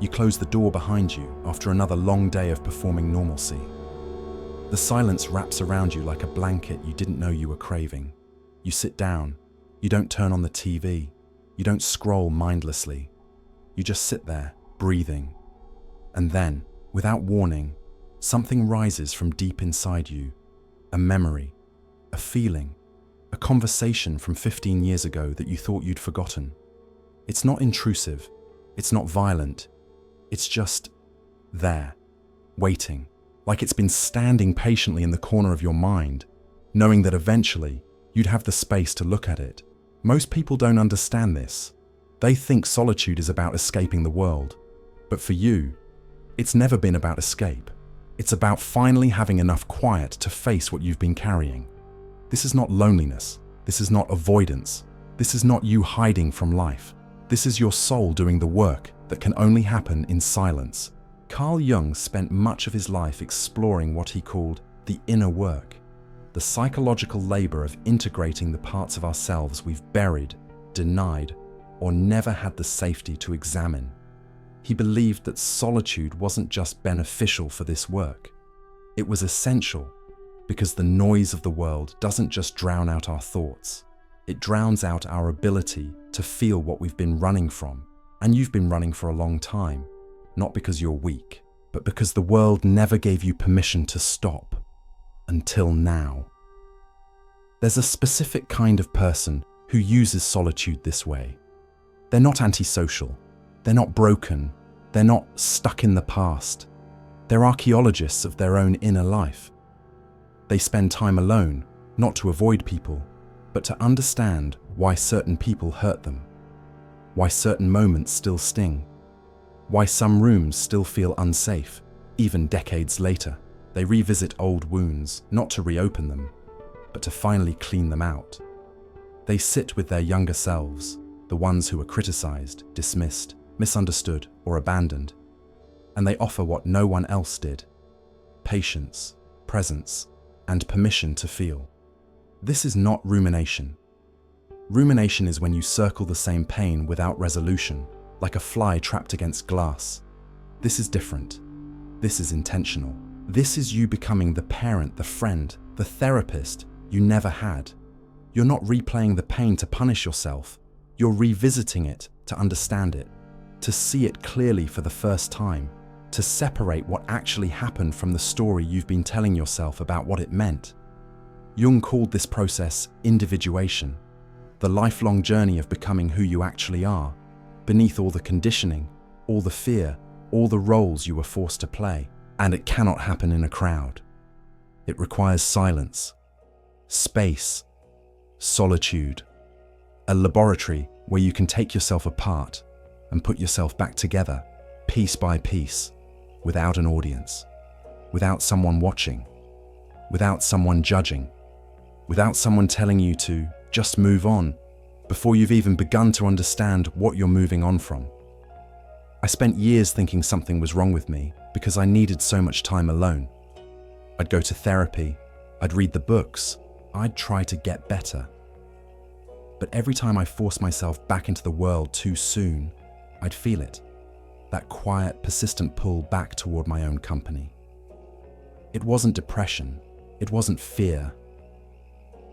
You close the door behind you after another long day of performing normalcy. The silence wraps around you like a blanket you didn't know you were craving. You sit down. You don't turn on the TV. You don't scroll mindlessly. You just sit there, breathing. And then, without warning, something rises from deep inside you. A memory, a feeling, a conversation from 15 years ago that you thought you'd forgotten. It's not intrusive. It's not violent. It's just there, waiting, like it's been standing patiently in the corner of your mind, knowing that eventually you'd have the space to look at it. Most people don't understand this. They think solitude is about escaping the world. But for you, it's never been about escape. It's about finally having enough quiet to face what you've been carrying. This is not loneliness. This is not avoidance. This is not you hiding from life. This is your soul doing the work that can only happen in silence. Carl Jung spent much of his life exploring what he called the inner work, the psychological labor of integrating the parts of ourselves we've buried, denied, or never had the safety to examine. He believed that solitude wasn't just beneficial for this work. It was essential because the noise of the world doesn't just drown out our thoughts. It drowns out our ability to feel what we've been running from. And you've been running for a long time, not because you're weak, but because the world never gave you permission to stop. Until now. There's a specific kind of person who uses solitude this way. They're not antisocial. They're not broken. They're not stuck in the past. They're archaeologists of their own inner life. They spend time alone, not to avoid people, but to understand why certain people hurt them, why certain moments still sting, why some rooms still feel unsafe, even decades later. They revisit old wounds, not to reopen them, but to finally clean them out. They sit with their younger selves, the ones who were criticized, dismissed, misunderstood, or abandoned, and they offer what no one else did: patience, presence, and permission to feel. This is not rumination. Rumination is when you circle the same pain without resolution, like a fly trapped against glass. This is different. This is intentional. This is you becoming the parent, the friend, the therapist you never had. You're not replaying the pain to punish yourself. You're revisiting it to understand it, to see it clearly for the first time, to separate what actually happened from the story you've been telling yourself about what it meant. Jung called this process individuation, the lifelong journey of becoming who you actually are, beneath all the conditioning, all the fear, all the roles you were forced to play. And it cannot happen in a crowd. It requires silence, space, solitude, a laboratory where you can take yourself apart and put yourself back together, piece by piece, without an audience, without someone watching, without someone judging, without someone telling you to just move on before you've even begun to understand what you're moving on from. I spent years thinking something was wrong with me because I needed so much time alone. I'd go to therapy, I'd read the books, I'd try to get better. But every time I forced myself back into the world too soon, I'd feel it, that quiet, persistent pull back toward my own company. It wasn't depression, it wasn't fear.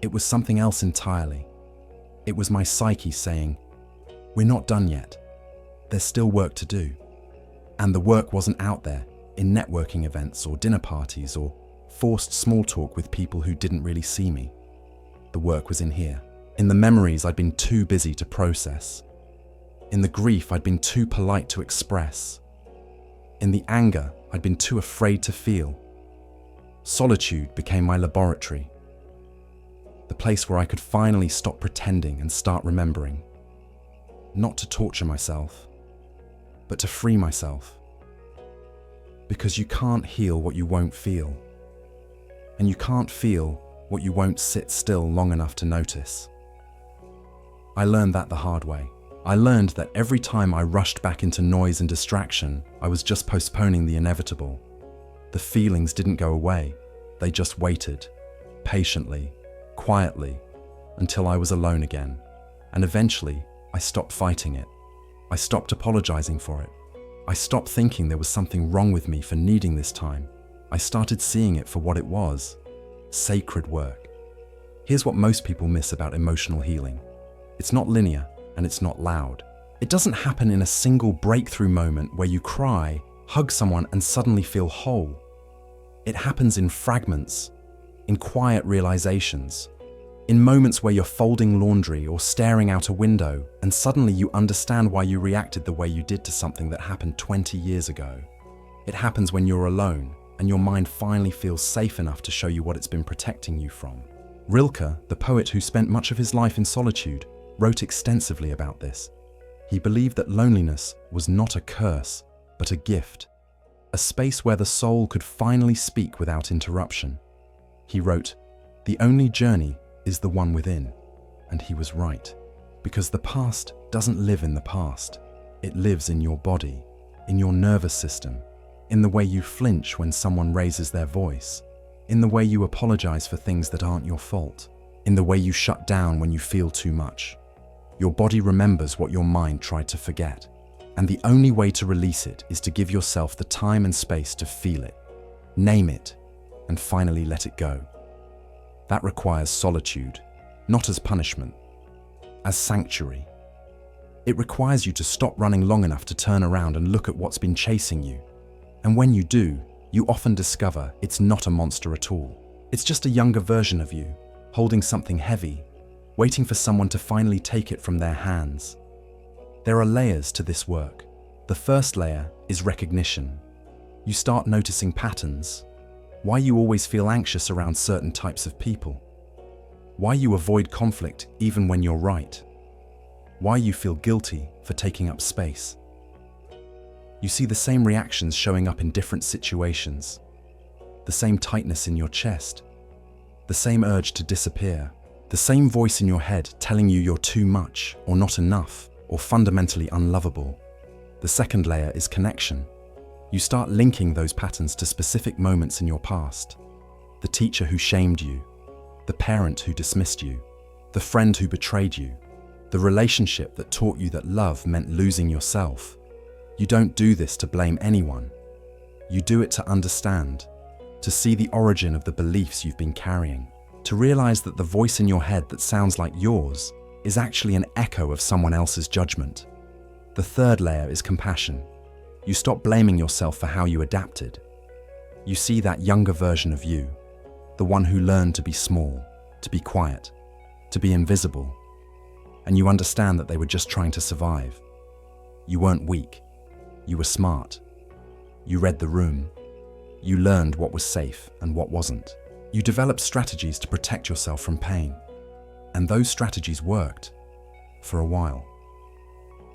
It was something else entirely. It was my psyche saying, "We're not done yet. There's still work to do." And the work wasn't out there in networking events or dinner parties or forced small talk with people who didn't really see me. The work was in here, in the memories I'd been too busy to process, in the grief I'd been too polite to express, in the anger I'd been too afraid to feel. Solitude became my laboratory, the place where I could finally stop pretending and start remembering. Not to torture myself, but to free myself. Because you can't heal what you won't feel. And you can't feel what you won't sit still long enough to notice. I learned that the hard way. I learned that every time I rushed back into noise and distraction, I was just postponing the inevitable. The feelings didn't go away. They just waited, patiently, quietly, until I was alone again. And eventually, I stopped fighting it. I stopped apologizing for it. I stopped thinking there was something wrong with me for needing this time. I started seeing it for what it was: sacred work. Here's what most people miss about emotional healing. It's not linear and it's not loud. It doesn't happen in a single breakthrough moment where you cry, hug someone, and suddenly feel whole. It happens in fragments, in quiet realizations, in moments where you're folding laundry or staring out a window and suddenly you understand why you reacted the way you did to something that happened 20 years ago. It happens when you're alone and your mind finally feels safe enough to show you what it's been protecting you from. Rilke, the poet who spent much of his life in solitude, wrote extensively about this. He believed that loneliness was not a curse, but a gift, a space where the soul could finally speak without interruption. He wrote, "The only journey is the one within." And he was right, because the past doesn't live in the past. It lives in your body, in your nervous system, in the way you flinch when someone raises their voice, in the way you apologize for things that aren't your fault, in the way you shut down when you feel too much. Your body remembers what your mind tried to forget, and the only way to release it is to give yourself the time and space to feel it, name it, and finally let it go. That requires solitude, not as punishment, as sanctuary. It requires you to stop running long enough to turn around and look at what's been chasing you. And when you do, you often discover it's not a monster at all. It's just a younger version of you, holding something heavy, waiting for someone to finally take it from their hands. There are layers to this work. The first layer is recognition. You start noticing patterns. Why you always feel anxious around certain types of people. Why you avoid conflict even when you're right. Why you feel guilty for taking up space. You see the same reactions showing up in different situations. The same tightness in your chest. The same urge to disappear. The same voice in your head telling you you're too much or not enough or fundamentally unlovable. The second layer is connection. You start linking those patterns to specific moments in your past. The teacher who shamed you, the parent who dismissed you, the friend who betrayed you, the relationship that taught you that love meant losing yourself. You don't do this to blame anyone. You do it to understand, to see the origin of the beliefs you've been carrying, to realize that the voice in your head that sounds like yours is actually an echo of someone else's judgment. The third layer is compassion. You stop blaming yourself for how you adapted. You see that younger version of you, the one who learned to be small, to be quiet, to be invisible, and you understand that they were just trying to survive. You weren't weak. You were smart. You read the room. You learned what was safe and what wasn't. You developed strategies to protect yourself from pain. And those strategies worked for a while.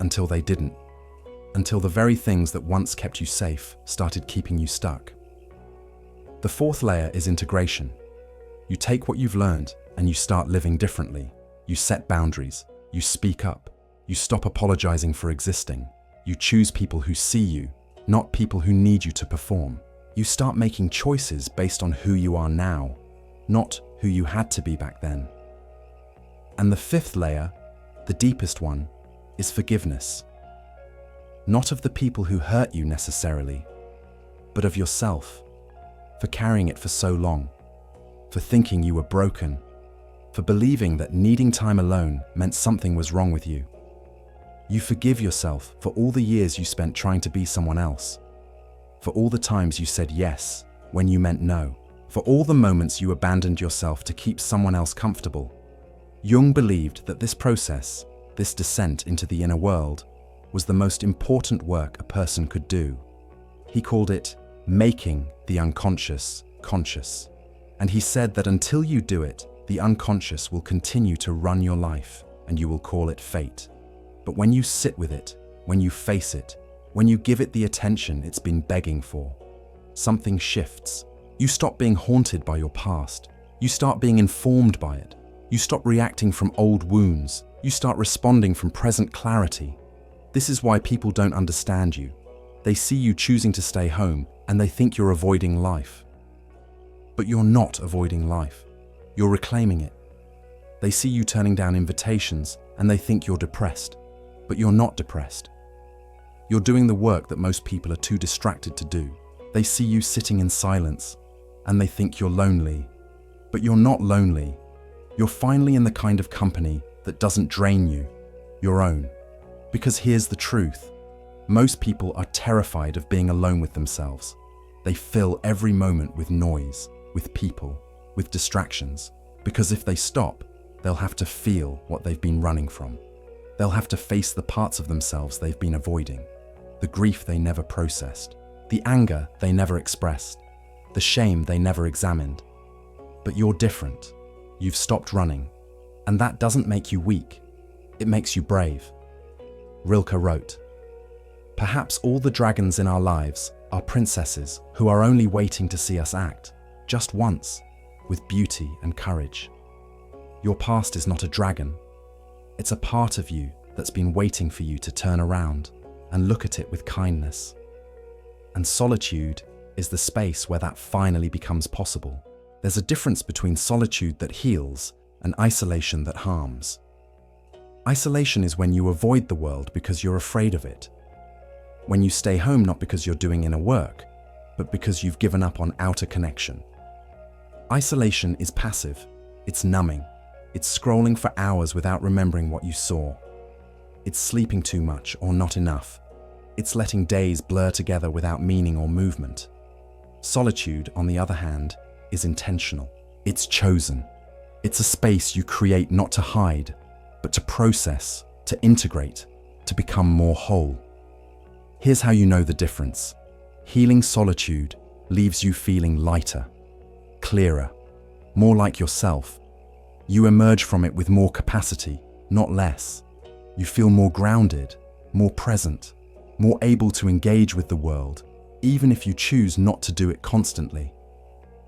Until they didn't. Until the very things that once kept you safe started keeping you stuck. The fourth layer is integration. You take what you've learned and you start living differently. You set boundaries. You speak up. You stop apologizing for existing. You choose people who see you, not people who need you to perform. You start making choices based on who you are now, not who you had to be back then. And the fifth layer, the deepest one, is forgiveness. Not of the people who hurt you necessarily, but of yourself, for carrying it for so long, for thinking you were broken, for believing that needing time alone meant something was wrong with you. You forgive yourself for all the years you spent trying to be someone else, for all the times you said yes when you meant no, for all the moments you abandoned yourself to keep someone else comfortable. Jung believed that this process, this descent into the inner world, was the most important work a person could do. He called it making the unconscious conscious. And he said that until you do it, the unconscious will continue to run your life and you will call it fate. But when you sit with it, when you face it, when you give it the attention it's been begging for, something shifts. You stop being haunted by your past. You start being informed by it. You stop reacting from old wounds. You start responding from present clarity. This is why people don't understand you. They see you choosing to stay home and they think you're avoiding life. But you're not avoiding life. You're reclaiming it. They see you turning down invitations and they think you're depressed. But you're not depressed. You're doing the work that most people are too distracted to do. They see you sitting in silence, and they think you're lonely. But you're not lonely. You're finally in the kind of company that doesn't drain you, your own. Because here's the truth. Most people are terrified of being alone with themselves. They fill every moment with noise, with people, with distractions. Because if they stop, they'll have to feel what they've been running from. They'll have to face the parts of themselves they've been avoiding, the grief they never processed, the anger they never expressed, the shame they never examined. But you're different. You've stopped running, and that doesn't make you weak. It makes you brave. Rilke wrote, "Perhaps all the dragons in our lives are princesses who are only waiting to see us act, just once, with beauty and courage." Your past is not a dragon. It's a part of you that's been waiting for you to turn around and look at it with kindness. And solitude is the space where that finally becomes possible. There's a difference between solitude that heals and isolation that harms. Isolation is when you avoid the world because you're afraid of it. When you stay home not because you're doing inner work, but because you've given up on outer connection. Isolation is passive. It's numbing. It's scrolling for hours without remembering what you saw. It's sleeping too much or not enough. It's letting days blur together without meaning or movement. Solitude, on the other hand, is intentional. It's chosen. It's a space you create not to hide, but to process, to integrate, to become more whole. Here's how you know the difference. Healing solitude leaves you feeling lighter, clearer, more like yourself. You emerge from it with more capacity, not less. You feel more grounded, more present, more able to engage with the world, even if you choose not to do it constantly.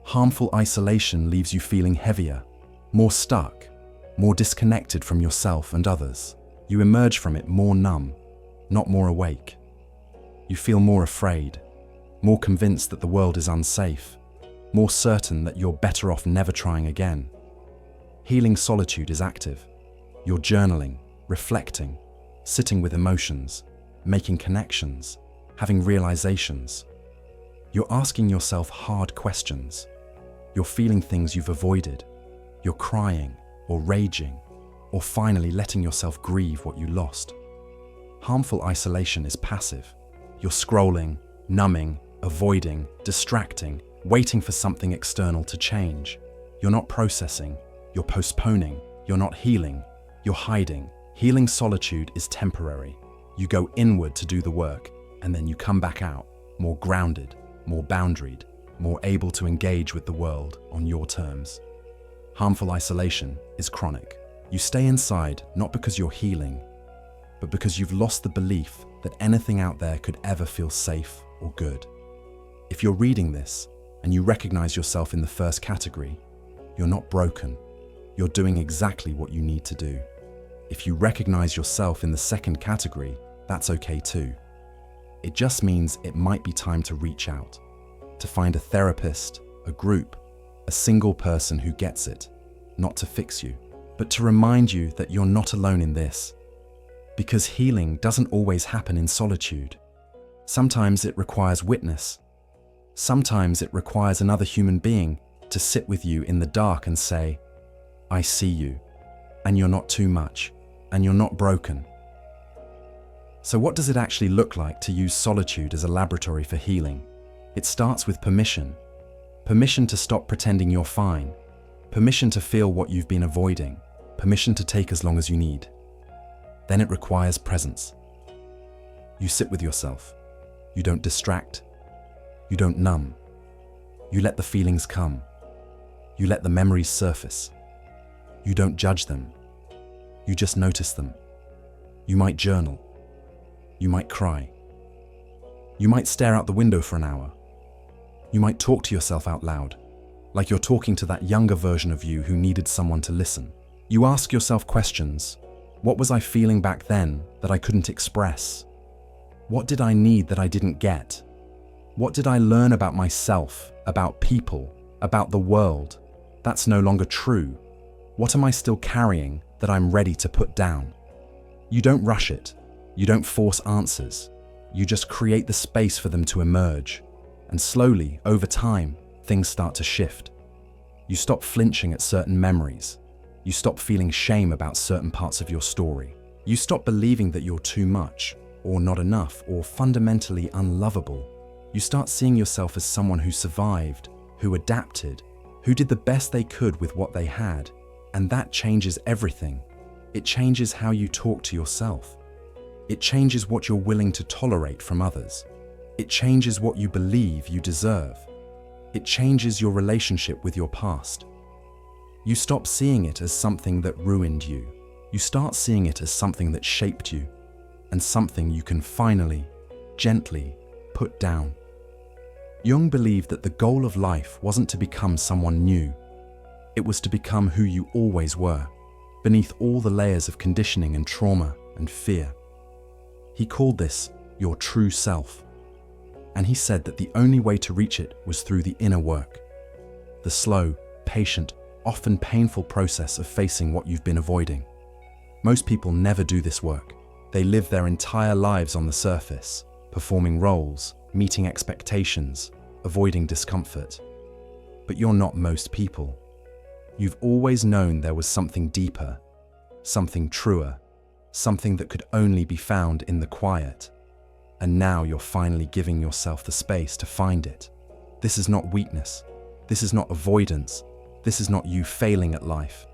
Harmful isolation leaves you feeling heavier, more stuck, more disconnected from yourself and others. You emerge from it more numb, not more awake. You feel more afraid, more convinced that the world is unsafe, more certain that you're better off never trying again. Healing solitude is active. You're journaling, reflecting, sitting with emotions, making connections, having realizations. You're asking yourself hard questions. You're feeling things you've avoided. You're crying or raging, or finally letting yourself grieve what you lost. Harmful isolation is passive. You're scrolling, numbing, avoiding, distracting, waiting for something external to change. You're not processing. You're postponing. You're not healing. You're hiding. Healing solitude is temporary. You go inward to do the work, and then you come back out, more grounded, more boundaried, more able to engage with the world on your terms. Harmful isolation is chronic. You stay inside not because you're healing, but because you've lost the belief that anything out there could ever feel safe or good. If you're reading this and you recognize yourself in the first category, you're not broken. You're doing exactly what you need to do. If you recognize yourself in the second category, that's okay too. It just means it might be time to reach out, to find a therapist, a group, a single person who gets it, not to fix you, but to remind you that you're not alone in this. Because healing doesn't always happen in solitude. Sometimes it requires witness. Sometimes it requires another human being to sit with you in the dark and say, "I see you, and you're not too much, and you're not broken." So what does it actually look like to use solitude as a laboratory for healing? It starts with permission. Permission to stop pretending you're fine. Permission to feel what you've been avoiding. Permission to take as long as you need. Then it requires presence. You sit with yourself. You don't distract. You don't numb. You let the feelings come. You let the memories surface. You don't judge them. You just notice them. You might journal. You might cry. You might stare out the window for an hour. You might talk to yourself out loud, like you're talking to that younger version of you who needed someone to listen. You ask yourself questions. What was I feeling back then that I couldn't express? What did I need that I didn't get? What did I learn about myself, about people, about the world that's no longer true? What am I still carrying that I'm ready to put down? You don't rush it. You don't force answers. You just create the space for them to emerge. And slowly, over time, things start to shift. You stop flinching at certain memories. You stop feeling shame about certain parts of your story. You stop believing that you're too much, or not enough, or fundamentally unlovable. You start seeing yourself as someone who survived, who adapted, who did the best they could with what they had. And that changes everything. It changes how you talk to yourself. It changes what you're willing to tolerate from others. It changes what you believe you deserve. It changes your relationship with your past. You stop seeing it as something that ruined you. You start seeing it as something that shaped you, and something you can finally, gently put down. Jung believed that the goal of life wasn't to become someone new. It was to become who you always were, beneath all the layers of conditioning and trauma and fear. He called this your true self. And he said that the only way to reach it was through the inner work. The slow, patient, often painful process of facing what you've been avoiding. Most people never do this work. They live their entire lives on the surface, performing roles, meeting expectations, avoiding discomfort. But you're not most people. You've always known there was something deeper, something truer, something that could only be found in the quiet. And now you're finally giving yourself the space to find it. This is not weakness. This is not avoidance. This is not you failing at life.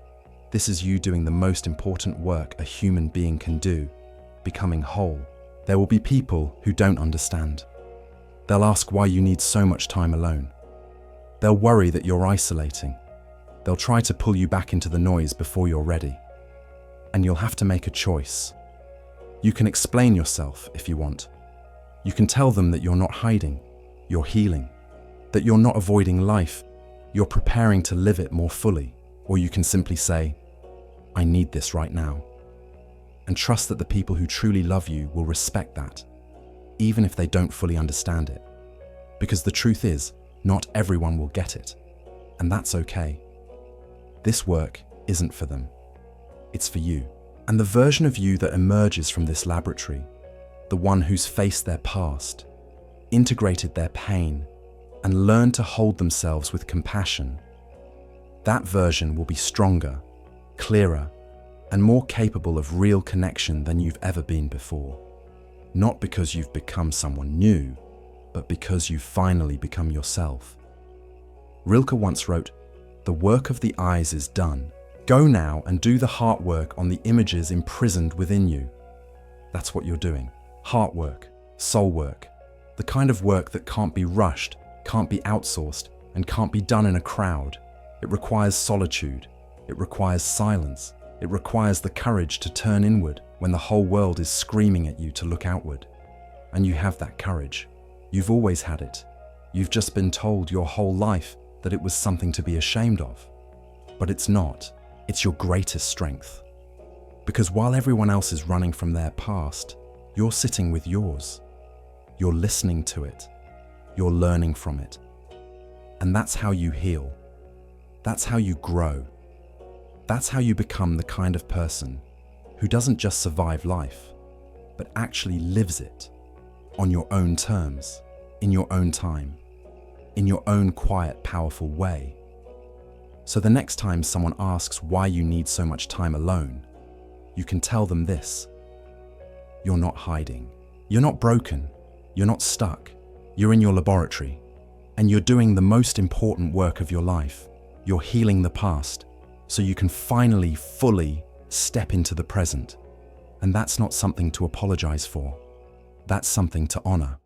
This is you doing the most important work a human being can do, becoming whole. There will be people who don't understand. They'll ask why you need so much time alone. They'll worry that you're isolating. They'll try to pull you back into the noise before you're ready. And you'll have to make a choice. You can explain yourself if you want. You can tell them that you're not hiding, you're healing, that you're not avoiding life, you're preparing to live it more fully. Or you can simply say, I need this right now. And trust that the people who truly love you will respect that, even if they don't fully understand it. Because the truth is, not everyone will get it. And that's okay. This work isn't for them. It's for you. And the version of you that emerges from this laboratory, the one who's faced their past, integrated their pain, and learned to hold themselves with compassion, that version will be stronger, clearer, and more capable of real connection than you've ever been before. Not because you've become someone new, but because you've finally become yourself. Rilke once wrote, "The work of the eyes is done. Go now and do the heart work on the images imprisoned within you." That's what you're doing. Heart work, soul work, the kind of work that can't be rushed, can't be outsourced, and can't be done in a crowd. It requires solitude. It requires silence. It requires the courage to turn inward when the whole world is screaming at you to look outward. And you have that courage. You've always had it. You've just been told your whole life that it was something to be ashamed of. But it's not. It's your greatest strength. Because while everyone else is running from their past, you're sitting with yours. You're listening to it. You're learning from it. And that's how you heal. That's how you grow. That's how you become the kind of person who doesn't just survive life, but actually lives it on your own terms, in your own time, in your own quiet, powerful way. So the next time someone asks why you need so much time alone, you can tell them this: you're not hiding. You're not broken. You're not stuck. You're in your laboratory, and you're doing the most important work of your life. You're healing the past, so you can finally, fully step into the present. And that's not something to apologize for. That's something to honor.